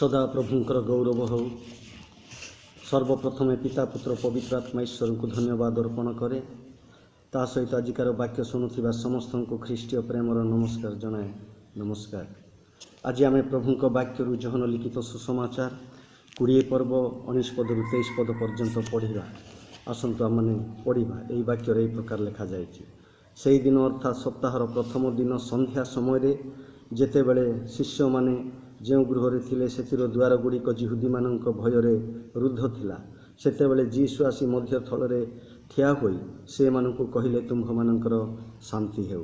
सदा प्रभुंकर गौरव हो। सर्वप्रथमे पिता पुत्र पवित्र आत्मा ईश्वर को धन्यवाद अर्पण करे। ता सहित आजिकार वाक्य शुणुवा समस्त को ख्रीष्टीय प्रेमर नमस्कार जनाए। नमस्कार। आज आम प्रभुंक वाक्य जहन लिखित सुसमाचार 20 पर्व 19 पद 23 पद पर्यंत पढ़ा। आसतु आम मैंने पढ़ा। यही वाक्य यही प्रकार लिखा जाए। से दिन अर्थात सप्ताहर प्रथम दिन संध्या समय जेतेबेले शिष्य माने जो गृह थिले सेतिर द्वार गुड़िक जिहुदी मानक भୟରେ रुद्ध थिला। सेतेबेले जीसु आसी मध्य थलरे ठिया होई से मानकु कहिले तुम्भ मानकर शांति हेउ।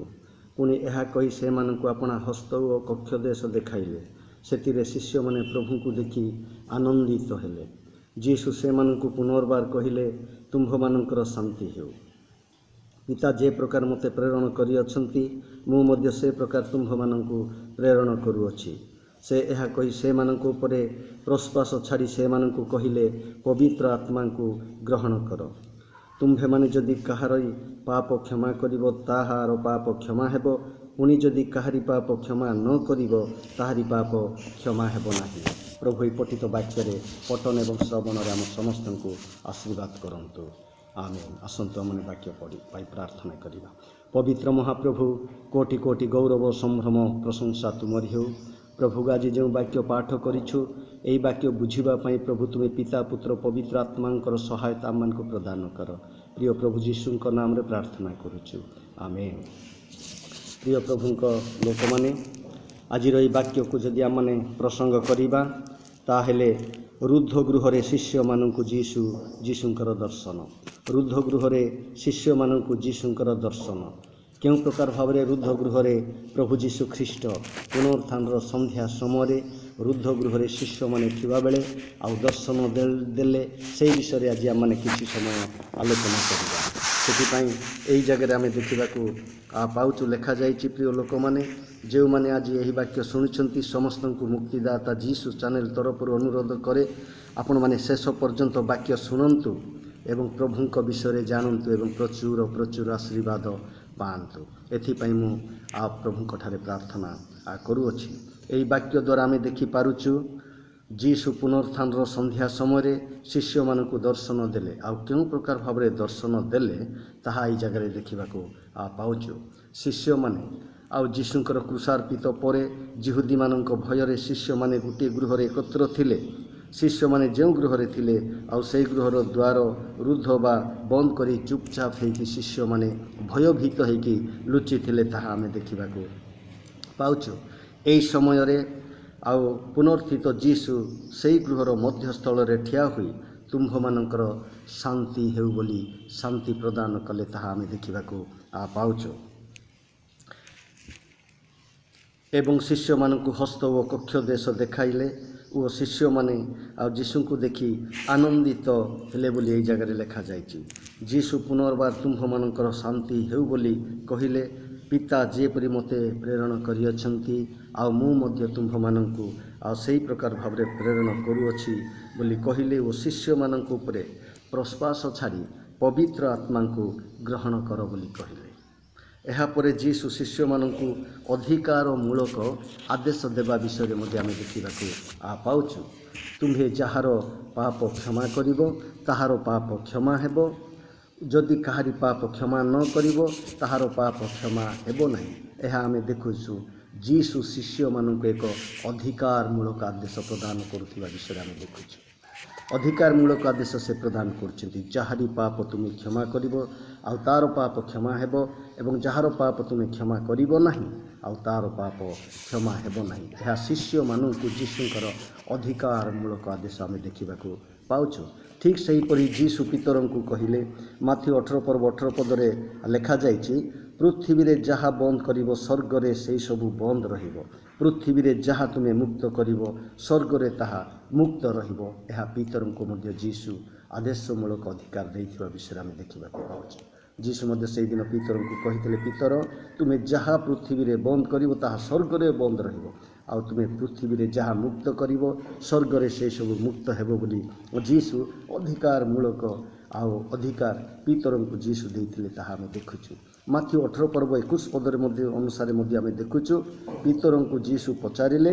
पुणी यह कही से मानकु अपना हस्त और कक्ष देश देखाइले। सेतिरे शिष्य माने प्रभु को देखि आनंदित हेले। जीसु से मानकु पुनर्बार कहिले तुम्भ मानकर शांति हेउ। पिता जे प्रकार मते प्रेरण करिअछंती मु मध्य से प्रकार तुम्भ मानकु प्रेरण करूअछि। से यह कही से मानक उपरे प्रश्वास छाड़ी से मानकु कहिले पवित्र आत्मा को ग्रहण कर। तुम्भे माने जदि कहार पाप क्षमा करिवो ताहार पाप क्षमा हेबो। पुणी जदि कहारी पाप क्षमा न करिवो ताहारी पाप क्षमा हेबो नाही। प्रभु पठित वाक्य पठन एवं श्रवण आम समस्त को आशीर्वाद करंतु। आमेन। आसंतु आम वाक्य पढ़ी पाई प्रार्थना करिबा। पवित्र महाप्रभु कोटि कोटि गौरव संभ्रम प्रशंसा तुमरी हेउ। प्रभु आज जो वाक्य पाठ करिछु एई वाक्य बुझिबा प्रभु तुम्हें पिता पुत्र पवित्र आत्मा सहायता आम को प्रदान कर। प्रिय प्रभु जीशु नाम रे प्रार्थना करुछु। आमेन। प्रिय प्रभुंक लोक माने आज वाक्य को जदि आम माने प्रसंग करिबा ताहेले रुद्ध गृह शिष्य मानक जीशुंकर दर्शन। रुद्ध गृह शिष्य मानक जीशुंकर दर्शन क्यों प्रकार भाव रुद्ध गृह प्रभु जीशु ख्रीष्ट पुनरुत्थान संध्या समय रुद्ध गृह शिष्य माने थिबा बेले आउ दर्शन देले से विषय आज आम मैंने किसी समय आलोचना करवा। से जगह आम देखा पाचु लिखा जाए। प्रिय लोक मैंने जो मैंने आज यही वाक्य शुणुंट समस्त को मुक्तिदाता जीसु चैनल तरफ अनुरोध करे आपण मैंने शेष पर्यंत वाक्य शुणु एवं प्रभुंक विषय जानतु एवं प्रचुर प्रचुर आशीर्वाद पातु। एथिपाई मु आप प्रभुंक ठारे प्रार्थना करुअछि। एही वाक्य द्वारा आम देखिपारुचु जीसु पुनरुत्थान संध्या समय शिष्य मानक दर्शन देले। आउ क्यों प्रकार भाव दर्शन देले ताहा एई जगह देखा पाउचु। शिष्य माने आउ जीशुंकर क्रूसार्पित परे जिहुदी मानक भୟରେ शिष्य माने गोटे गृह एकत्र थिले। शिष्य माने जो गृह थिले आउ से गृहर द्वार रुद्ध बा बंद करी चुपचाप होइकि शिष्य माने भयभीत होइकि लुचि थिले ताहा आमे देखा पाउचु। एई समय रे आउ पुनर्थित जीसु से गृहर मध्यस्थल रे ठिया हुई तुम्भ मानकर शांति हेउ बोली शांति प्रदान कले ताहा आमे देखा पाउचु। एवं शिष्य मानक हस्त और कक्ष देश देखाइले और शिष्य माने आ जीशु को देखि आनंदित हेले बोली एई जगह लिखा जाइछि। जीशु पुनर्बार तुम्भ मानकर शांति हेउ बोली कहिले पिता जेपरि मते प्रेरण करिअछंती आ मु मध्य तुम्भ मानकु आ सेही प्रकार भाव प्रेरण करूअछि बोली कहिले ओ शिष्य मानक उपरे प्रश्वास छाड़ी पवित्र आत्मा को ग्रहण कर बोली कहिले। एहापरे जीसु शिष्य मानकु अधिकार मूलक आदेश देवा विषय में आम देखा पाउचु। तुम्हें जार पाप क्षमा करिवो ताहार पाप क्षमा हेबो। जदि कहारी पाप क्षमा न करिवो ताहार पाप क्षमा हेबो नहीं। यह आम देखुचु जीसु शिष्य मानक एक अधिकार मूलक आदेश प्रदान करुवा विषय आम देखुचु। अधिकार मूलक आदेश से प्रदान करछंती जहारी पाप तुम क्षमा करिवो आउ तार पाप क्षमा हेबो एवं जहार पाप तुम क्षमा करिवो नहीं आउ तार पाप क्षमा हेबो नहीं। यह शिष्य मानक जीशुंकर अधिकार मूलक आदेश आम देखा पाउछु। ठीक से हीपरि जीशु पितर को कहिले माथ्यू 18 पर्व 18 पदरे लिखा जाइछि पृथ्वी रे जहा बंद करिवो स्वर्ग रे सेई सबु बंद रहिबो। पृथ्वी रे जहा तुमे मुक्त करिवो स्वर्ग रे ताहा मुक्त रहिबो। यह पितर को मध्य जीशु आदेश मूलक अधिकार देइथिबा विषय आम देखा पाउछु। जीशु मध्य से दिन पितर को कहिथिले पितर तुमे जहा पृथ्वी रे बंद करिवो ताहा स्वर्ग रे बंद रहिबो आउ तुमे पृथ्वी रे जहा मुक्त करिवो स्वर्ग रे से सब मुक्त हेबो बोली जीशु अधिकार मूलक आउ अधिकार पितर को जीशु देइथिले ताहा आम देखुछु। माथ्यू 18 पर्व 21 पदर अनुसार आम देखुछु पितर को जीशु पचारिले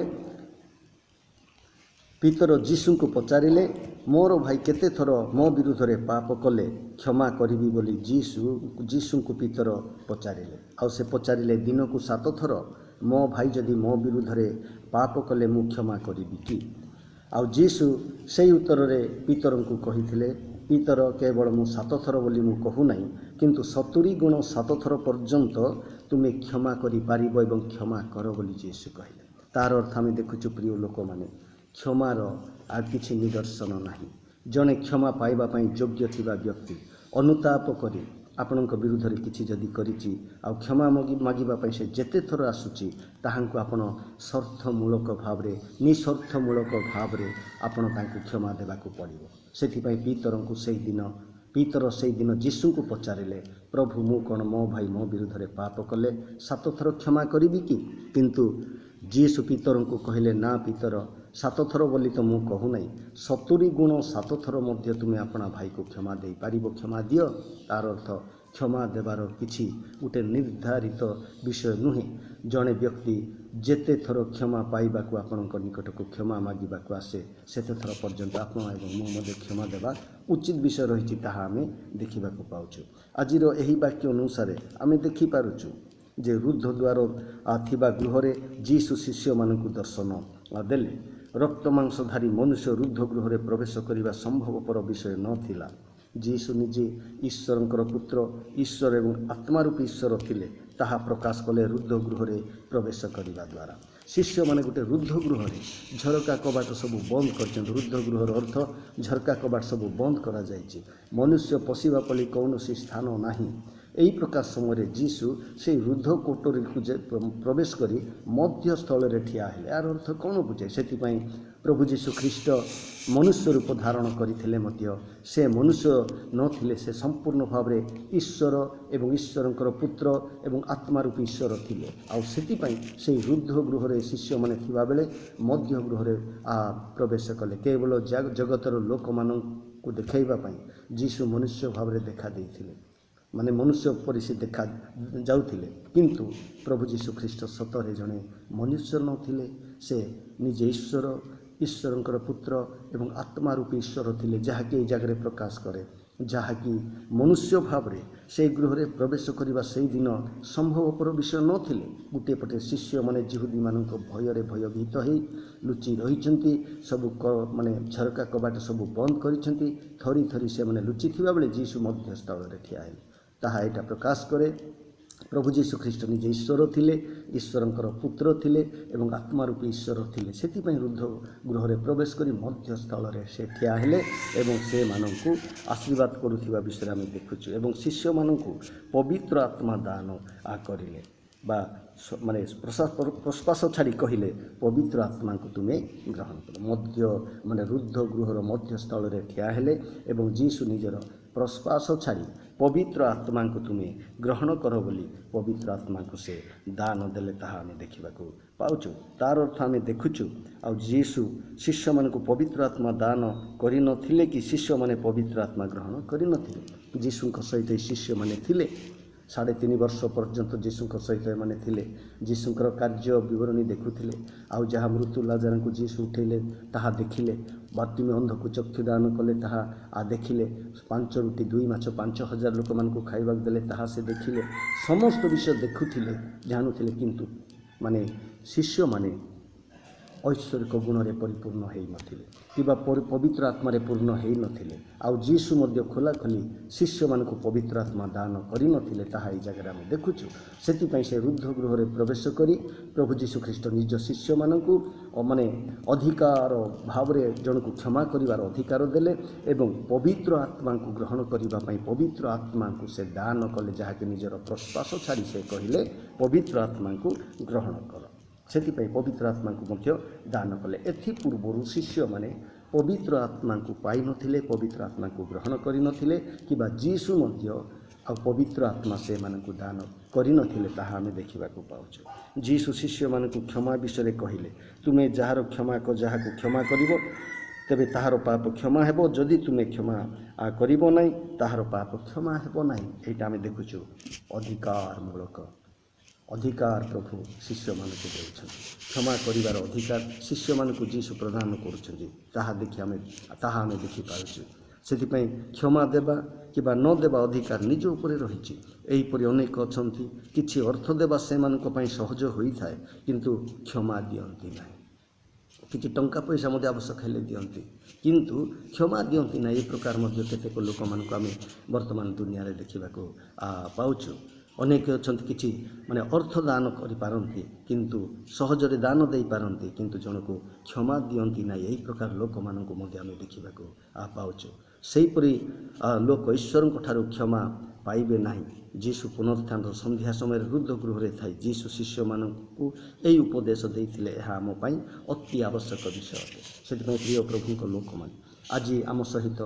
ପିତର ଯୀଶୁଙ୍କୁ ପଚାରିଲେ, ମୋର ଭାଇ କେତେ ଥର ମୋ ବିରୁଦ୍ଧରେ ପାପ କଲେ କ୍ଷମା କରିବି ବୋଲି ଯୀଶୁଙ୍କୁ ପିତର ପଚାରିଲେ। ଆଉ ସେ ପଚାରିଲେ, ଦିନକୁ 7 ଥର? ମୋ ଭାଇ ଯଦି ମୋ ବିରୁଦ୍ଧରେ ପାପ କଲେ ମୁଁ କ୍ଷମା କରିବି କି? ଆଉ ଯୀଶୁ ସେଇ ଉତ୍ତରରେ ପିତରଙ୍କୁ କହିଥିଲେ, ପିତର, କେବଳ ମୁଁ 7 ଥର ବୋଲି ମୁଁ କହୁନାହିଁ, କିନ୍ତୁ 70 ଗୁଣ 7 ଥର ପର୍ଯ୍ୟନ୍ତ ତୁମେ କ୍ଷମା କରିପାରିବ ଏବଂ କ୍ଷମା କର ବୋଲି ଯୀଶୁ କହିଲେ। ତାର ଅର୍ଥ ଆମେ ଦେଖୁଛୁ ପ୍ରିୟ ଲୋକମାନେ, କ୍ଷମାର ଆଉ କିଛି ନିଦର୍ଶନ ନାହିଁ। ଜଣେ କ୍ଷମା ପାଇବା ପାଇଁ ଯୋଗ୍ୟ ଥିବା ବ୍ୟକ୍ତି ଅନୁତାପ କରି ଆପଣଙ୍କ ବିରୁଦ୍ଧରେ କିଛି ଯଦି କରିଛି ଆଉ କ୍ଷମା ମାଗିବା ପାଇଁ ସେ ଯେତେ ଥର ଆସୁଛି ତାହାଙ୍କୁ ଆପଣ ସ୍ୱାର୍ଥମୂଳକ ଭାବରେ ନିଃସ୍ୱାର୍ଥମୂଳକ ଭାବରେ ଆପଣ ତାଙ୍କୁ କ୍ଷମା ଦେବାକୁ ପଡ଼ିବ। ସେଥିପାଇଁ ପିତର ସେଇଦିନ ଯୀଶୁଙ୍କୁ ପଚାରିଲେ, ପ୍ରଭୁ, ମୁଁ କ'ଣ ମୋ ଭାଇ ମୋ ବିରୁଦ୍ଧରେ ପାପ କଲେ 7 ଥର କ୍ଷମା କରିବି କି? କିନ୍ତୁ ଯୀଶୁ ପିତରଙ୍କୁ କହିଲେ, ନା ପିତର, 7 ଥର ବୋଲି ତ ମୁଁ କହୁନାହିଁ, 70 ଗୁଣ 7 ଥର ମଧ୍ୟ ତୁମେ ଆପଣା ଭାଇକୁ କ୍ଷମା ଦେଇପାରିବ। କ୍ଷମା ଦିଅ। ତାର ଅର୍ଥ କ୍ଷମା ଦେବାର କିଛି ଗୋଟେ ନିର୍ଦ୍ଧାରିତ ବିଷୟ ନୁହେଁ। ଜଣେ ବ୍ୟକ୍ତି ଯେତେ ଥର କ୍ଷମା ପାଇବାକୁ ଆପଣଙ୍କ ନିକଟକୁ କ୍ଷମା ମାଗିବାକୁ ଆସେ ସେତେ ଥର ପର୍ଯ୍ୟନ୍ତ ଆପଣ ଏବଂ ମୁଁ ମଧ୍ୟ କ୍ଷମା ଦେବା ଉଚିତ ବିଷୟ ରହିଛି, ତାହା ଆମେ ଦେଖିବାକୁ ପାଉଛୁ। ଆଜିର ଏହି ବାକ୍ୟ ଅନୁସାରେ ଆମେ ଦେଖିପାରୁଛୁ ଯେ ରୁଦ୍ଧ ଦ୍ୱାର ଥିବା ଗୃହରେ ଯୀଶୁ ଶିଷ୍ୟମାନଙ୍କୁ ଦର୍ଶନ ଦେଲେ। ରକ୍ତ ମାଂସଧାରୀ ମନୁଷ୍ୟ ରୁଦ୍ଧ ଗୃହରେ ପ୍ରବେଶ କରିବା ସମ୍ଭବପର ବିଷୟ ନଥିଲା। ଯୀଶୁ ନିଜେ ଈଶ୍ୱରଙ୍କର ପୁତ୍ର, ଈଶ୍ୱର ଏବଂ ଆତ୍ମାରୂପୀ ଈଶ୍ୱର ଥିଲେ, ତାହା ପ୍ରକାଶ କଲେ ରୁଦ୍ଧ ଗୃହରେ ପ୍ରବେଶ କରିବା ଦ୍ୱାରା। ଶିଷ୍ୟମାନେ ଗୋଟେ ରୁଦ୍ଧ ଗୃହରେ ଝରକା କବାଟ ସବୁ ବନ୍ଦ କରିଛନ୍ତି। ରୁଦ୍ଧ ଗୃହର ଅର୍ଥ ଝରକା କବାଟ ସବୁ ବନ୍ଦ କରାଯାଇଛି, ମନୁଷ୍ୟ ପଶିବା ପରି କୌଣସି ସ୍ଥାନ ନାହିଁ। ଏହି ପ୍ରକାର ସମୟରେ ଯୀଶୁ ସେହି ରୁଦ୍ଧ କୋଠରୀକୁ ପ୍ରବେଶ କରି ମଧ୍ୟସ୍ଥଳରେ ଠିଆ ହେଲେ। ଏହାର ଅର୍ଥ କ'ଣ ବୁଝାଏ? ସେଥିପାଇଁ ପ୍ରଭୁ ଯୀଶୁ ଖ୍ରୀଷ୍ଟ ମନୁଷ୍ୟ ରୂପ ଧାରଣ କରିଥିଲେ ମଧ୍ୟ ସେ ମନୁଷ୍ୟ ନଥିଲେ, ସେ ସମ୍ପୂର୍ଣ୍ଣ ଭାବରେ ଈଶ୍ୱର ଏବଂ ଈଶ୍ୱରଙ୍କର ପୁତ୍ର ଏବଂ ଆତ୍ମାରୂପୀ ଈଶ୍ୱର ଥିଲେ। ଆଉ ସେଥିପାଇଁ ସେହି ରୁଦ୍ଧ ଗୃହରେ ଶିଷ୍ୟମାନେ ଥିବାବେଳେ ମଧ୍ୟ ଗୃହରେ ପ୍ରବେଶ କଲେ। କେବଳ ଜଗତର ଲୋକମାନଙ୍କୁ ଦେଖାଇବା ପାଇଁ ଯୀଶୁ ମନୁଷ୍ୟ ଭାବରେ ଦେଖା ଦେଇଥିଲେ, ମାନେ ମନୁଷ୍ୟ ପରି ସେ ଦେଖା ଯାଉଥିଲେ, କିନ୍ତୁ ପ୍ରଭୁ ଯୀଶୁ ଖ୍ରୀଷ୍ଟ ସତରେ ଜଣେ ମନୁଷ୍ୟ ନଥିଲେ, ସେ ନିଜେ ଈଶ୍ୱରଙ୍କର ପୁତ୍ର ଏବଂ ଆତ୍ମାରୂପୀ ଈଶ୍ୱର ଥିଲେ, ଯାହାକି ଏହି ଜାଗାରେ ପ୍ରକାଶ କରେ, ଯାହାକି ମନୁଷ୍ୟ ଭାବରେ ସେହି ଗୃହରେ ପ୍ରବେଶ କରିବା ସେଇଦିନ ସମ୍ଭବପର ବିଷୟ ନଥିଲେ। ଗୋଟିଏ ପଟେ ଶିଷ୍ୟମାନେ ଯିହୁଦୀମାନଙ୍କ ଭୟରେ ଭୟଭୀତ ହୋଇ ଲୁଚି ରହିଛନ୍ତି, ସବୁ ଝରକା କବାଟ ସବୁ ବନ୍ଦ କରିଛନ୍ତି, ଥରି ଥରି ସେମାନେ ଲୁଚିଥିବା ବେଳେ ଯୀଶୁ ମଧ୍ୟସ୍ଥଳରେ ଠିଆ ହେଲେ। ତାହା ଏଇଟା ପ୍ରକାଶ କରେ ପ୍ରଭୁ ଯୀଶୁ ଖ୍ରୀଷ୍ଟ ନିଜେ ଈଶ୍ୱର ଥିଲେ, ଈଶ୍ୱରଙ୍କର ପୁତ୍ର ଥିଲେ ଏବଂ ଆତ୍ମାରୂପୀ ଈଶ୍ୱର ଥିଲେ। ସେଥିପାଇଁ ରୁଦ୍ଧ ଗୃହରେ ପ୍ରବେଶ କରି ମଧ୍ୟସ୍ଥଳରେ ସେ ଠିଆ ହେଲେ ଏବଂ ସେମାନଙ୍କୁ ଆଶୀର୍ବାଦ କରୁଥିବା ବିଷୟରେ ଆମେ ଦେଖୁଛୁ ଏବଂ ଶିଷ୍ୟମାନଙ୍କୁ ପବିତ୍ର ଆତ୍ମା ଦାନ କରିଲେ ବା ପ୍ରଶ୍ୱାସ ଛାଡ଼ି କହିଲେ, ପବିତ୍ର ଆତ୍ମାଙ୍କୁ ତୁମେ ଗ୍ରହଣ କର। ରୁଦ୍ଧ ଗୃହର ମଧ୍ୟସ୍ଥଳରେ ଠିଆ ହେଲେ ଏବଂ ଯୀଶୁ ନିଜର ପ୍ରଶ୍ୱାସ ଛାଡ଼ି ପବିତ୍ର ଆତ୍ମାଙ୍କୁ ତୁମେ ଗ୍ରହଣ କର ବୋଲି ପବିତ୍ର ଆତ୍ମାଙ୍କୁ ସେ ଦାନ ଦେଲେ, ତାହା ଆମେ ଦେଖିବାକୁ ପାଉଛୁ। ତାର ଅର୍ଥ ଆମେ ଦେଖୁଛୁ, ଆଉ ଯୀଶୁ ଶିଷ୍ୟମାନଙ୍କୁ ପବିତ୍ର ଆତ୍ମା ଦାନ କରିନଥିଲେ କି ଶିଷ୍ୟମାନେ ପବିତ୍ର ଆତ୍ମା ଗ୍ରହଣ କରିନଥିଲେ? ଯୀଶୁଙ୍କ ସହିତ ଏହି ଶିଷ୍ୟମାନେ ଥିଲେ। 3.5 ବର୍ଷ ପର୍ଯ୍ୟନ୍ତ ଯୀଶୁଙ୍କ ସହିତ ଏମାନେ ଥିଲେ। ଯୀଶୁଙ୍କର କାର୍ଯ୍ୟ ବିବରଣୀ ଦେଖୁଥିଲେ, ଆଉ ଯାହା ମୃତ୍ୟୁ ଲାଜାରଙ୍କୁ ଯୀଶୁ ଉଠେଇଲେ ତାହା ଦେଖିଲେ, ବାର୍ତ୍ତିମେୟ ଅନ୍ଧକୁ ଚକ୍ଷୁ ଦାନ କଲେ ତାହା ଦେଖିଲେ, 5 ରୁଟି 2 ମାଛ 5,000 ଲୋକମାନଙ୍କୁ ଖାଇବାକୁ ଦେଲେ ତାହା ସେ ଦେଖିଲେ। ସମସ୍ତ ବିଷୟ ଦେଖୁଥିଲେ, ଜାଣୁଥିଲେ, କିନ୍ତୁ ଶିଷ୍ୟମାନେ ଐଶ୍ୱରିକ ଗୁଣରେ ପରିପୂର୍ଣ୍ଣ ହୋଇନଥିଲେ କିମ୍ବା ପବିତ୍ର ଆତ୍ମାରେ ପୂର୍ଣ୍ଣ ହୋଇନଥିଲେ। ଆଉ ଯୀଶୁ ମଧ୍ୟ ଖୋଲାଖୋଲି ଶିଷ୍ୟମାନଙ୍କୁ ପବିତ୍ର ଆତ୍ମା ଦାନ କରିନଥିଲେ, ତାହା ଏହି ଜାଗାରେ ଆମେ ଦେଖୁଛୁ। ସେଥିପାଇଁ ସେ ରୁଦ୍ଧ ଗୃହରେ ପ୍ରବେଶ କରି ପ୍ରଭୁ ଯୀଶୁ ଖ୍ରୀଷ୍ଟ ନିଜ ଶିଷ୍ୟମାନଙ୍କୁ ଅଧିକାର ଭାବରେ ଜଣକୁ କ୍ଷମା କରିବାର ଅଧିକାର ଦେଲେ ଏବଂ ପବିତ୍ର ଆତ୍ମାଙ୍କୁ ଗ୍ରହଣ କରିବା ପାଇଁ ପବିତ୍ର ଆତ୍ମାଙ୍କୁ ସେ ଦାନ କଲେ, ଯାହାକି ନିଜର ପ୍ରଶ୍ୱାସ ଛାଡ଼ି ସେ କହିଲେ, ପବିତ୍ର ଆତ୍ମାଙ୍କୁ ଗ୍ରହଣ କର। ସେଥିପାଇଁ ପବିତ୍ର ଆତ୍ମାଙ୍କୁ ମଧ୍ୟ ଦାନ କଲେ। ଏଥିପୂର୍ବରୁ ଶିଷ୍ୟମାନେ ପବିତ୍ର ଆତ୍ମାଙ୍କୁ ପାଇନଥିଲେ, ପବିତ୍ର ଆତ୍ମାଙ୍କୁ ଗ୍ରହଣ କରିନଥିଲେ କିମ୍ବା ଯୀଶୁ ମଧ୍ୟ ଆଉ ପବିତ୍ର ଆତ୍ମା ସେମାନଙ୍କୁ ଦାନ କରିନଥିଲେ, ତାହା ଆମେ ଦେଖିବାକୁ ପାଉଛୁ। ଯୀଶୁ ଶିଷ୍ୟମାନଙ୍କୁ କ୍ଷମା ବିଷୟରେ କହିଲେ, ତୁମେ ଯାହାକୁ କ୍ଷମା କରିବ ତେବେ ତାହାର ପାପ କ୍ଷମା ହେବ, ଯଦି ତୁମେ କ୍ଷମା କରିବ ନାହିଁ ତାହାର ପାପ କ୍ଷମା ହେବ ନାହିଁ। ଏଇଟା ଆମେ ଦେଖୁଛୁ ଅଧିକାର ପ୍ରଭୁ ଶିଷ୍ୟମାନଙ୍କୁ ଦେଉଛନ୍ତି। କ୍ଷମା କରିବାର ଅଧିକାର ଶିଷ୍ୟମାନଙ୍କୁ ଯୀଶୁ ପ୍ରଦାନ କରୁଛନ୍ତି। ତାହା ଆମେ ଦେଖିପାରୁଛୁ। ସେଥିପାଇଁ କ୍ଷମା ଦେବା କିମ୍ବା ନ ଦେବା ଅଧିକାର ନିଜ ଉପରେ ରହିଛି। ଏହିପରି ଅନେକ ଅଛନ୍ତି, କିଛି ଅର୍ଥ ଦେବା ସେମାନଙ୍କ ପାଇଁ ସହଜ ହୋଇଥାଏ, କିନ୍ତୁ କ୍ଷମା ଦିଅନ୍ତି ନାହିଁ। କିଛି ଟଙ୍କା ପଇସା ମଧ୍ୟ ଆବଶ୍ୟକ ହେଲେ ଦିଅନ୍ତି, କିନ୍ତୁ କ୍ଷମା ଦିଅନ୍ତି ନାହିଁ। ଏ ପ୍ରକାର ମଧ୍ୟ କେତେକ ଲୋକମାନଙ୍କୁ ଆମେ ବର୍ତ୍ତମାନ ଦୁନିଆରେ ଦେଖିବାକୁ ପାଉଛୁ। ଅନେକ ଅଛନ୍ତି କିଛି ଅର୍ଥ ଦାନ କରିପାରନ୍ତି, କିନ୍ତୁ ସହଜରେ ଦାନ ଦେଇପାରନ୍ତି, କିନ୍ତୁ ଜଣକୁ କ୍ଷମା ଦିଅନ୍ତି ନାହିଁ। ଏହି ପ୍ରକାର ଲୋକମାନଙ୍କୁ ମଧ୍ୟ ଆମେ ଦେଖିବାକୁ ପାଉଛୁ। ସେହିପରି ଲୋକ ଈଶ୍ୱରଙ୍କ ଠାରୁ କ୍ଷମା ପାଇବେ ନାହିଁ। ଯୀଶୁ ପୁନରୁତ୍ଥାନର ସନ୍ଧ୍ୟା ସମୟରେ ରୁଦ୍ଧ ଗୃହରେ ଥାଇ ଯୀଶୁ ଶିଷ୍ୟମାନଙ୍କୁ ଏହି ଉପଦେଶ ଦେଇଥିଲେ। ଏହା ଆମ ପାଇଁ ଅତି ଆବଶ୍ୟକ ବିଷୟ ଅଟେ। ସେଥିପାଇଁ ପ୍ରିୟ ପ୍ରଭୁଙ୍କ ଲୋକମାନେ, ଆଜି ଆମ ସହିତ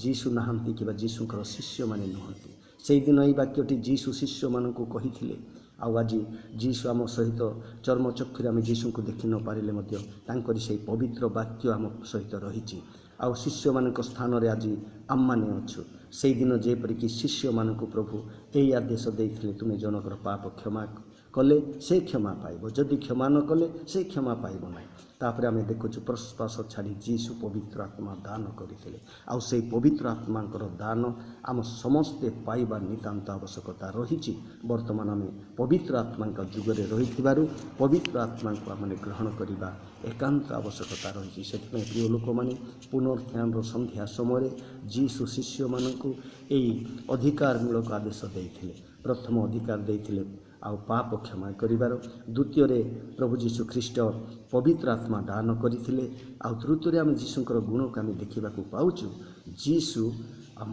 ଯୀଶୁ ନାହାନ୍ତି କିମ୍ବା ଯୀଶୁଙ୍କର ଶିଷ୍ୟମାନେ ନୁହନ୍ତି। ସେହିଦିନ ଏହି ବାକ୍ୟଟି ଯୀଶୁ ଶିଷ୍ୟମାନଙ୍କୁ କହିଥିଲେ। ଆଉ ଆଜି ଯୀଶୁ ଆମ ସହିତ ଚର୍ମଚକ୍ଷୁରେ ଆମେ ଯୀଶୁଙ୍କୁ ଦେଖି ନ ପାରିଲେ ମଧ୍ୟ ତାଙ୍କରି ସେହି ପବିତ୍ର ବାକ୍ୟ ଆମ ସହିତ ରହିଛି। ଆଉ ଶିଷ୍ୟମାନଙ୍କ ସ୍ଥାନରେ ଆଜି ଆମମାନେ ଅଛୁ। ସେହିଦିନ ଯେପରିକି ଶିଷ୍ୟମାନଙ୍କୁ ପ୍ରଭୁ ଏହି ଆଦେଶ ଦେଇଥିଲେ, ତୁମେ ଜଣଙ୍କର ପାପ କ୍ଷମା କଲେ ସେ କ୍ଷମା ପାଇବ, ଯଦି କ୍ଷମା ନ କଲେ ସେ କ୍ଷମା ପାଇବ ନାହିଁ। ତାପରେ ଆମେ ଦେଖୁଛୁ ପ୍ରଶ୍ୱାସ ଛାଡ଼ି ଯୀଶୁ ପବିତ୍ର ଆତ୍ମା ଦାନ କରିଥିଲେ। ଆଉ ସେହି ପବିତ୍ର ଆତ୍ମାଙ୍କର ଦାନ ଆମ ସମସ୍ତେ ପାଇବା ନିତାନ୍ତ ଆବଶ୍ୟକତା ରହିଛି। ବର୍ତ୍ତମାନ ଆମେ ପବିତ୍ର ଆତ୍ମାଙ୍କ ଯୁଗରେ ରହିଥିବାରୁ ପବିତ୍ର ଆତ୍ମାଙ୍କୁ ଆମେ ଗ୍ରହଣ କରିବା ଏକାନ୍ତ ଆବଶ୍ୟକତା ରହିଛି। ସେଥିପାଇଁ ପ୍ରିୟ ଲୋକମାନେ, ପୁନରୁତ୍ଥାନର ସନ୍ଧ୍ୟା ସମୟରେ ଯୀଶୁ ଶିଷ୍ୟମାନଙ୍କୁ ଏହି ଅଧିକାରମୂଳକ ଆଦେଶ ଦେଇଥିଲେ। ପ୍ରଥମ ଅଧିକାର ଦେଇଥିଲେ ଆଉ ପାପ କ୍ଷମା କରିବାର। ଦ୍ୱିତୀୟରେ ପ୍ରଭୁ ଯୀଶୁ ଖ୍ରୀଷ୍ଟ ପବିତ୍ର ଆତ୍ମା ଦାନ କରିଥିଲେ। ଆଉ ତୃତୀୟରେ ଆମେ ଯୀଶୁଙ୍କର ଗୁଣକୁ ଆମେ ଦେଖିବାକୁ ପାଉଛୁ। ଯୀଶୁ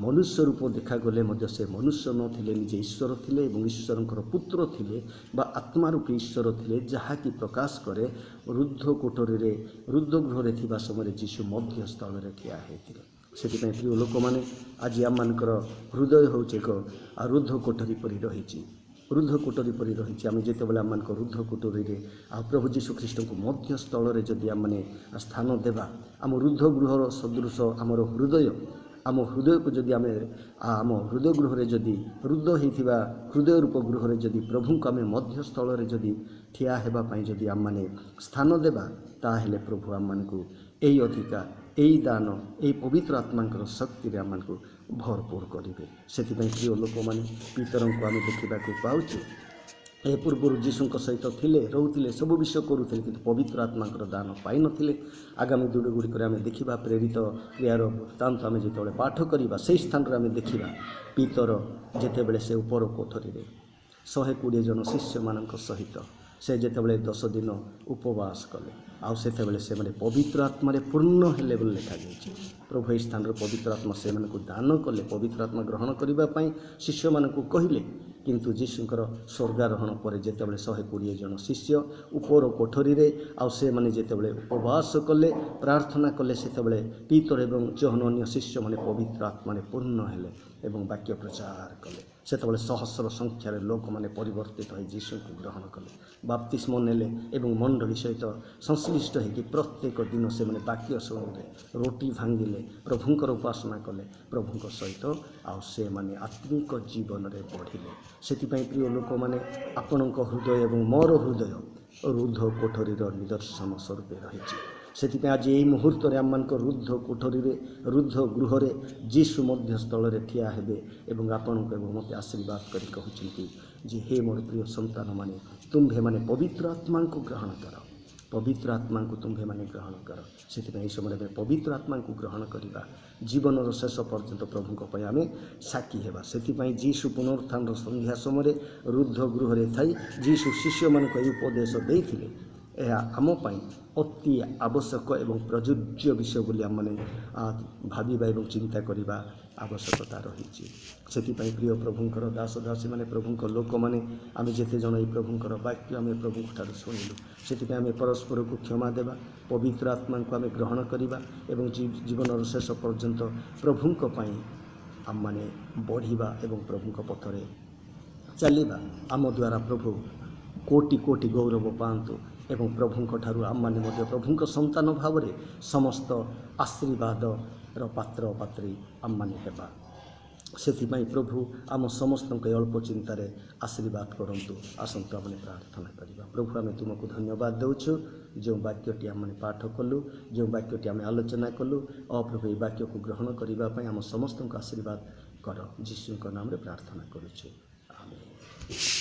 ମନୁଷ୍ୟ ରୂପ ଦେଖାଗଲେ ମଧ୍ୟ ସେ ମନୁଷ୍ୟ ନଥିଲେ, ନିଜେ ଈଶ୍ୱର ଥିଲେ ଏବଂ ଈଶ୍ୱରଙ୍କର ପୁତ୍ର ଥିଲେ ବା ଆତ୍ମା ରୂପୀ ଈଶ୍ୱର ଥିଲେ, ଯାହାକି ପ୍ରକାଶ କରେ ରୁଦ୍ଧ ଗୃହରେ ଥିବା ସମୟରେ ଯୀଶୁ ମଧ୍ୟସ୍ଥଳରେ ଠିଆ ହୋଇଥିଲେ। ସେଥିପାଇଁ ପ୍ରିୟ ଲୋକମାନେ, ଆଜି ଆମମାନଙ୍କର ହୃଦୟ ହେଉଛି ଏକ ରୁଦ୍ଧ କୋଠରୀ ପରି ରହିଛି। ଆମେ ଯେତେବେଳେ ଆମମାନଙ୍କ ରୁଦ୍ଧ କୋଠରୀରେ ଆଉ ପ୍ରଭୁ ଯୀଶୁ ଖ୍ରୀଷ୍ଟଙ୍କୁ ମଧ୍ୟସ୍ଥଳରେ ଯଦି ଆମମାନେ ସ୍ଥାନ ଦେବା, ଆମ ରୁଦ୍ଧ ଗୃହର ସଦୃଶ ଆମ ହୃଦୟକୁ ଯଦି ଆମେ ଆମ ହୃଦୟ ଗୃହରେ ଯଦି ରୁଦ୍ଧ ହୋଇଥିବା ହୃଦୟ ରୂପ ଗୃହରେ ଯଦି ପ୍ରଭୁଙ୍କୁ ଆମେ ମଧ୍ୟସ୍ଥଳରେ ଯଦି ଠିଆ ହେବା ପାଇଁ ଯଦି ଆମମାନେ ସ୍ଥାନ ଦେବା, ତାହେଲେ ପ୍ରଭୁ ଆମମାନଙ୍କୁ ଏହି ଅଧିକାର, ଏହି ଦାନ, ଏହି ପବିତ୍ର ଆତ୍ମାଙ୍କର ଶକ୍ତିରେ ଆମମାନଙ୍କୁ ଭରପୁର କରିବେ। ସେଥିପାଇଁ ପ୍ରିୟ ଲୋକମାନେ, ପିତରଙ୍କୁ ଆମେ ଦେଖିବାକୁ ପାଉଛୁ। ଏ ପୂର୍ବରୁ ଯୀଶୁଙ୍କ ସହିତ ରହୁଥିଲେ, ସବୁ ବିଷୟ କରୁଥିଲେ, କିନ୍ତୁ ପବିତ୍ର ଆତ୍ମାଙ୍କର ଦାନ ପାଇନଥିଲେ। ଆଗାମୀ ଦିନଗୁଡ଼ିକରେ ଆମେ ଦେଖିବା, ପ୍ରେରିତ କ୍ରିୟାର ବୃତ୍ତାନ୍ତ ଆମେ ଯେତେବେଳେ ପାଠ କରିବା, ସେହି ସ୍ଥାନରେ ଆମେ ଦେଖିବା ପିତର ଯେତେବେଳେ ସେ ଉପର କୋଠରୀରେ 120 ଜଣ ଶିଷ୍ୟମାନଙ୍କ ସହିତ ସେ ଯେତେବେଳେ 10 ଦିନ ଉପବାସ କଲେ, ଆଉ ସେତେବେଳେ ସେମାନେ ପବିତ୍ର ଆତ୍ମାରେ ପୂର୍ଣ୍ଣ ହେଲେ ବୋଲି ଲେଖାଯାଇଛି। ପ୍ରଭୁ ଏହି ସ୍ଥାନରେ ପବିତ୍ର ଆତ୍ମା ସେମାନଙ୍କୁ ଦାନ କଲେ। ପବିତ୍ର ଆତ୍ମା ଗ୍ରହଣ କରିବା ପାଇଁ ଶିଷ୍ୟମାନଙ୍କୁ କହିଲେ, କିନ୍ତୁ ଯୀଶୁଙ୍କର ସ୍ୱର୍ଗାରୋହଣ ପରେ ଯେତେବେଳେ 120 ଜଣ ଶିଷ୍ୟ ଉପର କୋଠରୀରେ ଆଉ ସେମାନେ ଯେତେବେଳେ ଉପବାସ କଲେ, ପ୍ରାର୍ଥନା କଲେ, ସେତେବେଳେ ପିତର ଏବଂ ଯୋହନ ଅନ୍ୟ ଶିଷ୍ୟମାନେ ପବିତ୍ର ଆତ୍ମାରେ ପୂର୍ଣ୍ଣ ହେଲେ ଏବଂ ବାକ୍ୟ ପ୍ରଚାର କଲେ। ସେତେବେଳେ ସହସ୍ର ସଂଖ୍ୟାରେ ଲୋକମାନେ ପରିବର୍ତ୍ତିତ ହୋଇ ଯୀଶୁଙ୍କୁ ଗ୍ରହଣ କଲେ, ବାପ୍ତିସ୍ମ ନେଲେ ଏବଂ ମଣ୍ଡଳୀ ସହିତ ସଂଶ୍ଳିଷ୍ଟ ହୋଇକି ପ୍ରତ୍ୟେକ ଦିନ ସେମାନେ ବାକ୍ୟ ଶୁଣିଲେ, ରୋଟି ଭାଙ୍ଗିଲେ, ପ୍ରଭୁଙ୍କର ଉପାସନା କଲେ, ପ୍ରଭୁଙ୍କ ସହିତ ଆଉ ସେମାନେ ଆତ୍ମିକ ଜୀବନରେ ବଢ଼ିଲେ। ସେଥିପାଇଁ ପ୍ରିୟ ଲୋକମାନେ, ଆପଣଙ୍କ ହୃଦୟ ଏବଂ ମୋର ହୃଦୟ ରୁଦ୍ଧ କୋଠରୀର ନିଦର୍ଶନ ସ୍ୱରୂପେ ରହିଛି। ସେଥିପାଇଁ ଆଜି ଏହି ମୁହୂର୍ତ୍ତରେ ଆମମାନଙ୍କ ରୁଦ୍ଧ କୋଠରୀରେ, ରୁଦ୍ଧ ଗୃହରେ ଯୀଶୁ ମଧ୍ୟସ୍ଥଳରେ ଠିଆ ହେବେ ଏବଂ ଆପଣଙ୍କୁ ଏବଂ ମୋତେ ଆଶୀର୍ବାଦ କରି କହୁଛନ୍ତି ଯେ, ହେ ମୋର ପ୍ରିୟ ସନ୍ତାନମାନେ, ତୁମ୍ଭେମାନେ ପବିତ୍ର ଆତ୍ମାଙ୍କୁ ଗ୍ରହଣ କର। ପବିତ୍ର ଆତ୍ମାଙ୍କୁ ତୁମ୍ଭେମାନେ ଗ୍ରହଣ କର। ସେଥିପାଇଁ ଏହି ସମୟରେ ଆମେ ପବିତ୍ର ଆତ୍ମାଙ୍କୁ ଗ୍ରହଣ କରିବା, ଜୀବନର ଶେଷ ପର୍ଯ୍ୟନ୍ତ ପ୍ରଭୁଙ୍କ ପାଇଁ ଆମେ ସାକ୍ଷୀ ହେବା। ସେଥିପାଇଁ ଯୀଶୁ ପୁନରୁତ୍ଥାନର ସନ୍ଧ୍ୟା ସମୟରେ ରୁଦ୍ଧ ଗୃହରେ ଥାଇ ଯୀଶୁ ଶିଷ୍ୟମାନଙ୍କୁ ଏହି ଉପଦେଶ ଦେଇଥିଲେ। ଏହା ଆମ ପାଇଁ ଅତି ଆବଶ୍ୟକ ଏବଂ ପ୍ରଯୁଜ୍ୟ ବିଷୟ ବୋଲି ଆମମାନେ ଭାବିବା ଏବଂ ଚିନ୍ତା କରିବା ଆବଶ୍ୟକତା ରହିଛି। ସେଥିପାଇଁ ପ୍ରିୟ ପ୍ରଭୁଙ୍କର ଦାସ ଦାସୀମାନେ, ପ୍ରଭୁଙ୍କ ଲୋକମାନେ, ଆମେ ଯେତେ ଜଣ ଏହି ପ୍ରଭୁଙ୍କର ବାକ୍ୟ ଆମେ ପ୍ରଭୁଙ୍କ ଠାରୁ ଶୁଣିଲୁ, ସେଥିପାଇଁ ଆମେ ପରସ୍ପରକୁ କ୍ଷମା ଦେବା, ପବିତ୍ର ଆତ୍ମାଙ୍କୁ ଆମେ ଗ୍ରହଣ କରିବା ଏବଂ ଜୀବନର ଶେଷ ପର୍ଯ୍ୟନ୍ତ ପ୍ରଭୁଙ୍କ ପାଇଁ ଆମମାନେ ବଢ଼ିବା ଏବଂ ପ୍ରଭୁଙ୍କ ପଥରେ ଚାଲିବା। ଆମ ଦ୍ୱାରା ପ୍ରଭୁ କୋଟି କୋଟି ଗୌରବ ପାଆନ୍ତୁ ଏବଂ ପ୍ରଭୁଙ୍କ ଠାରୁ ଆମମାନେ ମଧ୍ୟ ପ୍ରଭୁଙ୍କ ସନ୍ତାନ ଭାବରେ ସମସ୍ତ ଆଶୀର୍ବାଦର ପାତ୍ର ପାତ୍ରୀ ଆମମାନେ ହେବା। ସେଥିପାଇଁ ପ୍ରଭୁ ଆମ ସମସ୍ତଙ୍କୁ ଏ ଅଳ୍ପ ଚିନ୍ତାରେ ଆଶୀର୍ବାଦ କରନ୍ତୁ। ଆସନ୍ତୁ ଆମେ ପ୍ରାର୍ଥନା କରିବା। ପ୍ରଭୁ ଆମେ ତୁମକୁ ଧନ୍ୟବାଦ ଦେଉଛୁ, ଯେଉଁ ବାକ୍ୟଟି ଆମେ ପାଠ କଲୁ, ଯେଉଁ ବାକ୍ୟଟି ଆମେ ଆଲୋଚନା କଲୁ, ପ୍ରଭୁ ଏହି ବାକ୍ୟକୁ ଗ୍ରହଣ କରିବା ପାଇଁ ଆମ ସମସ୍ତଙ୍କୁ ଆଶୀର୍ବାଦ କର। ଯୀଶୁଙ୍କ ନାମରେ ପ୍ରାର୍ଥନା କରୁଛୁ, ଆମେନ୍।